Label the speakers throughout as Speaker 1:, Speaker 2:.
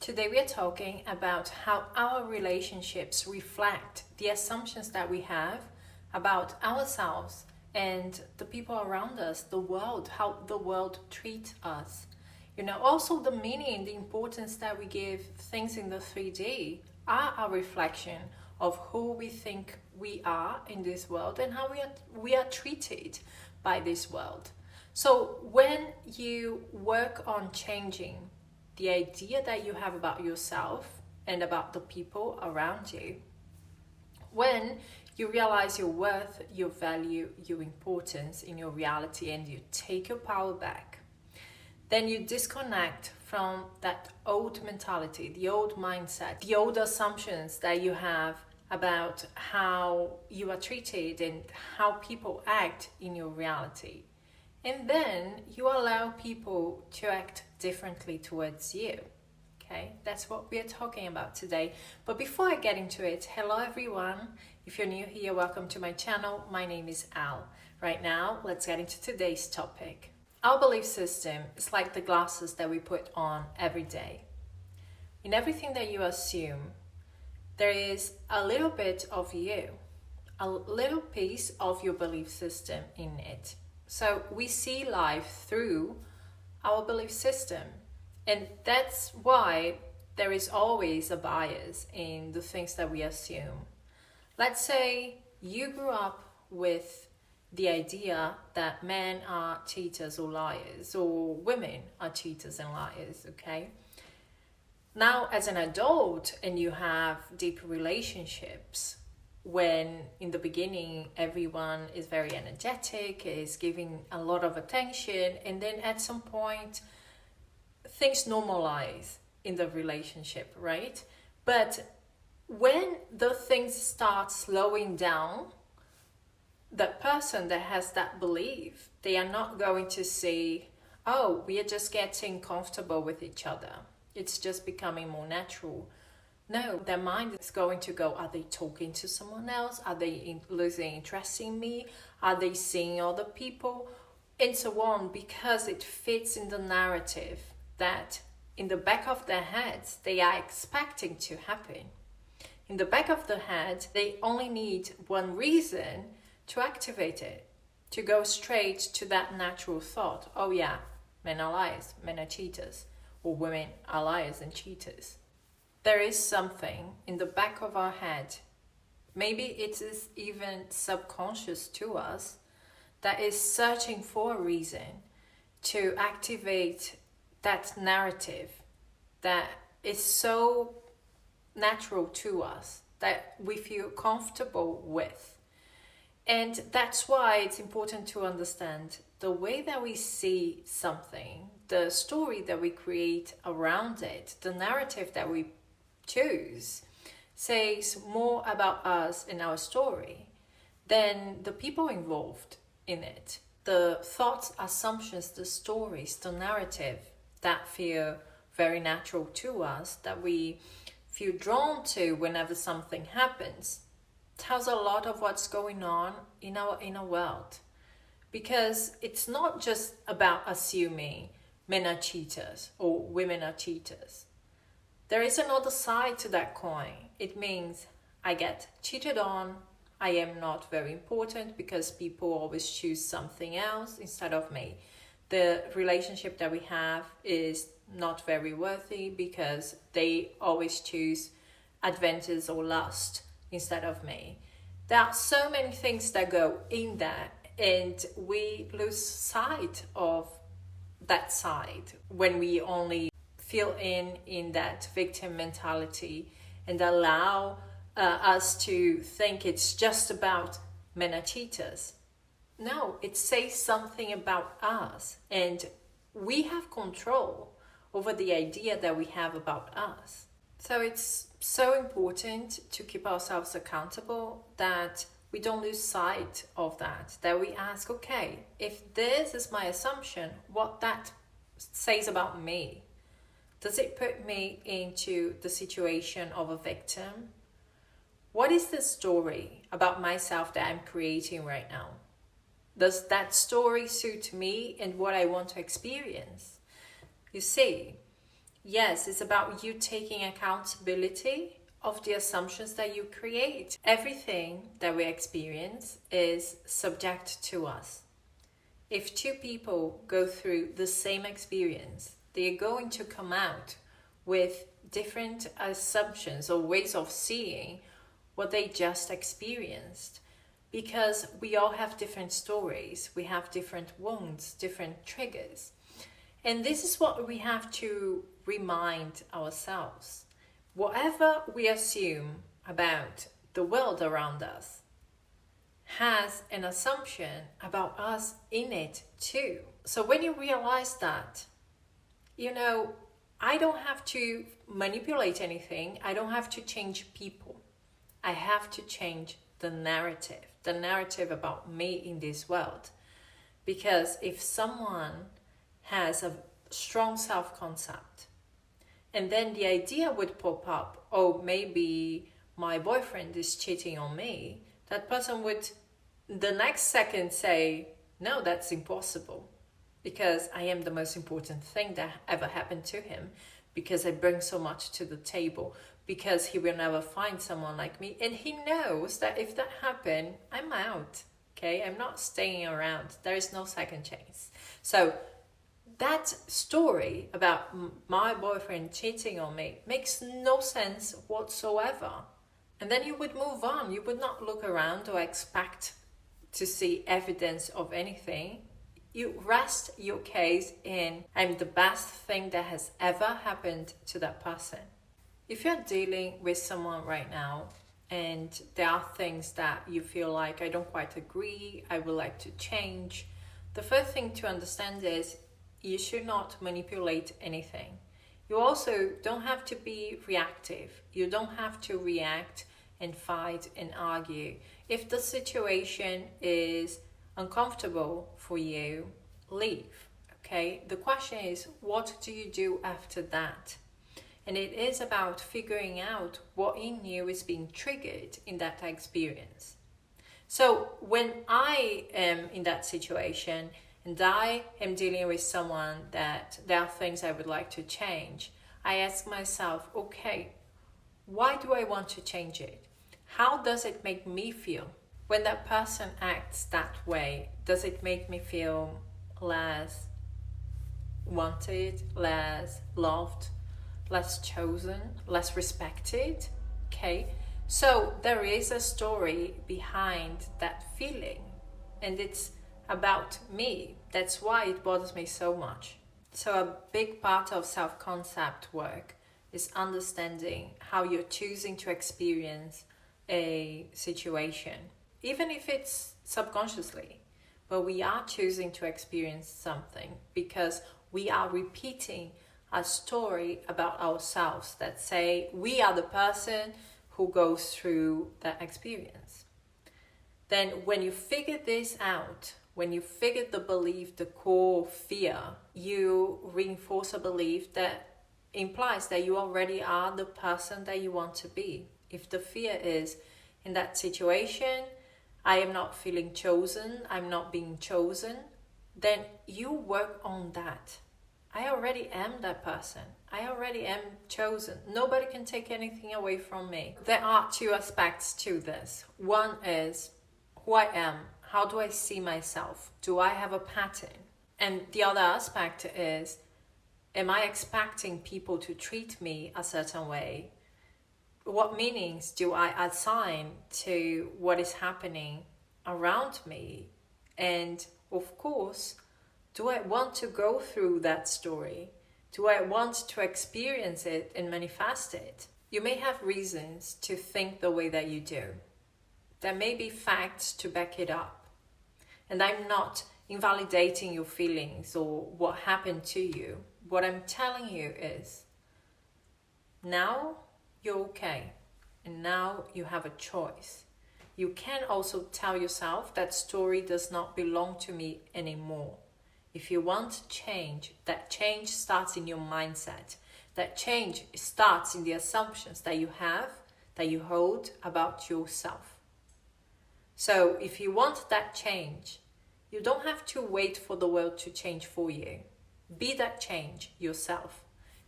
Speaker 1: Today we are talking about how our relationships reflect the assumptions that we have about ourselves and the people around us, the world, how the world treats us. Also the meaning, the importance that we give things in the 3D are a reflection of who we think we are in this world and how we are treated by this world. So when you work on changing the idea that you have about yourself and about the people around you, when you realize your worth, your value, your importance in your reality, and you take your power back, then you disconnect from that old mentality, the old mindset, the old assumptions that you have about how you are treated and how people act in your reality. And then you allow people to act differently towards you. Okay, that's what we are talking about today. But before I get into it, hello everyone. If you're new here, welcome to my channel. My name is Al. Right now, let's get into today's topic. Our belief system is like the glasses that we put on every day. In everything that you assume, there is a little bit of you, a little piece of your belief system in it. So we see life through our belief system. And that's why there is always a bias in the things that we assume. Let's say you grew up with the idea that men are cheaters or liars, or women are cheaters and liars, okay? Now, as an adult, and you have deep relationships, when in the beginning everyone is very energetic, is giving a lot of attention, and then at some point things normalize in the relationship, right? But when the things start slowing down, the person that has that belief, they are not going to say, oh, we are just getting comfortable with each other, it's just becoming more natural. No, their mind is going to go, are they talking to someone else? Are they losing interest in me? Are they seeing other people? And so on, because it fits in the narrative that in the back of their heads, they are expecting to happen. In the back of the head, they only need one reason to activate it, to go straight to that natural thought. Oh yeah, men are liars, men are cheaters, or women are liars and cheaters. There is something in the back of our head, maybe it is even subconscious to us, that is searching for a reason to activate that narrative that is so natural to us, that we feel comfortable with. And that's why it's important to understand the way that we see something, the story that we create around it, the narrative that we choose says more about us and our story than the people involved in it. The thoughts, assumptions, the stories, the narrative that feel very natural to us, that we feel drawn to whenever something happens, tells a lot of what's going on in our inner world. Because it's not just about assuming men are cheaters or women are cheaters. There is another side to that coin. It means I get cheated on, I am not very important because people always choose something else instead of me. The relationship that we have is not very worthy because they always choose advantage or lust instead of me. There are so many things that go in that, and we lose sight of that side when we only feel in that victim mentality and allow us to think it's just about men are cheaters. No, it says something about us, and we have control over the idea that we have about us. So it's so important to keep ourselves accountable, that we don't lose sight of that we ask, okay, if this is my assumption, what that says about me. Does it put me into the situation of a victim? What is the story about myself that I'm creating right now? Does that story suit me and what I want to experience? You see, Yes, it's about you taking accountability of the assumptions that you create. Everything that we experience is subject to us. If two people go through the same experience, they're going to come out with different assumptions or ways of seeing what they just experienced. Because we all have different stories, we have different wounds, different triggers. And this is what we have to remind ourselves. Whatever we assume about the world around us has an assumption about us in it too. So when you realize that, I don't have to manipulate anything. I don't have to change people. I have to change the narrative about me in this world. Because if someone has a strong self-concept, and then the idea would pop up, oh, maybe my boyfriend is cheating on me, that person would the next second say, no, that's impossible, because I am the most important thing that ever happened to him, because I bring so much to the table, because he will never find someone like me. And he knows that if that happened, I'm out, okay? I'm not staying around. There is no second chance. So that story about my boyfriend cheating on me makes no sense whatsoever. And then you would move on. You would not look around or expect to see evidence of anything. You rest your case in, I'm the best thing that has ever happened to that person. If you're dealing with someone right now and there are things that you feel like, I don't quite agree, I would like to change, the first thing to understand is you should not manipulate anything. You also don't have to be reactive. You don't have to react and fight and argue. If the situation is uncomfortable for you, leave, okay? The question is, what do you do after that? And it is about figuring out what in you is being triggered in that experience. So when I am in that situation and I am dealing with someone that there are things I would like to change, I ask myself, okay, why do I want to change it? How does it make me feel? When that person acts that way, does it make me feel less wanted, less loved, less chosen, less respected? Okay, so there is a story behind that feeling, and it's about me. That's why it bothers me so much. So a big part of self-concept work is understanding how you're choosing to experience a situation, even if it's subconsciously. But we are choosing to experience something because we are repeating a story about ourselves that say we are the person who goes through that experience. Then when you figure this out, when you figure the belief, the core fear, you reinforce a belief that implies that you already are the person that you want to be. If the fear is, in that situation, I am not feeling chosen, I'm not being chosen, then you work on that. I already am that person. I already am chosen. Nobody can take anything away from me. There are two aspects to this. One is who I am. How do I see myself? Do I have a pattern? And the other aspect is, am I expecting people to treat me a certain way? What meanings do I assign to what is happening around me? And of course, do I want to go through that story? Do I want to experience it and manifest it? You may have reasons to think the way that you do. There may be facts to back it up. And I'm not invalidating your feelings or what happened to you. What I'm telling you is, now you're okay. And now you have a choice. You can also tell yourself that story does not belong to me anymore. If you want change, that change starts in your mindset. That change starts in the assumptions that you have, that you hold about yourself. So if you want that change, you don't have to wait for the world to change for you. Be that change yourself.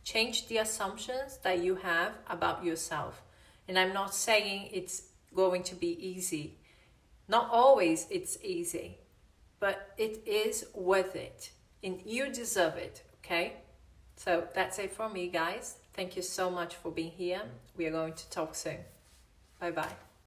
Speaker 1: Change the assumptions that you have about yourself. And I'm not saying it's going to be easy. Not always it's easy, but it is worth it. And you deserve it, okay? So that's it from me, guys. Thank you so much for being here. We are going to talk soon. Bye-bye.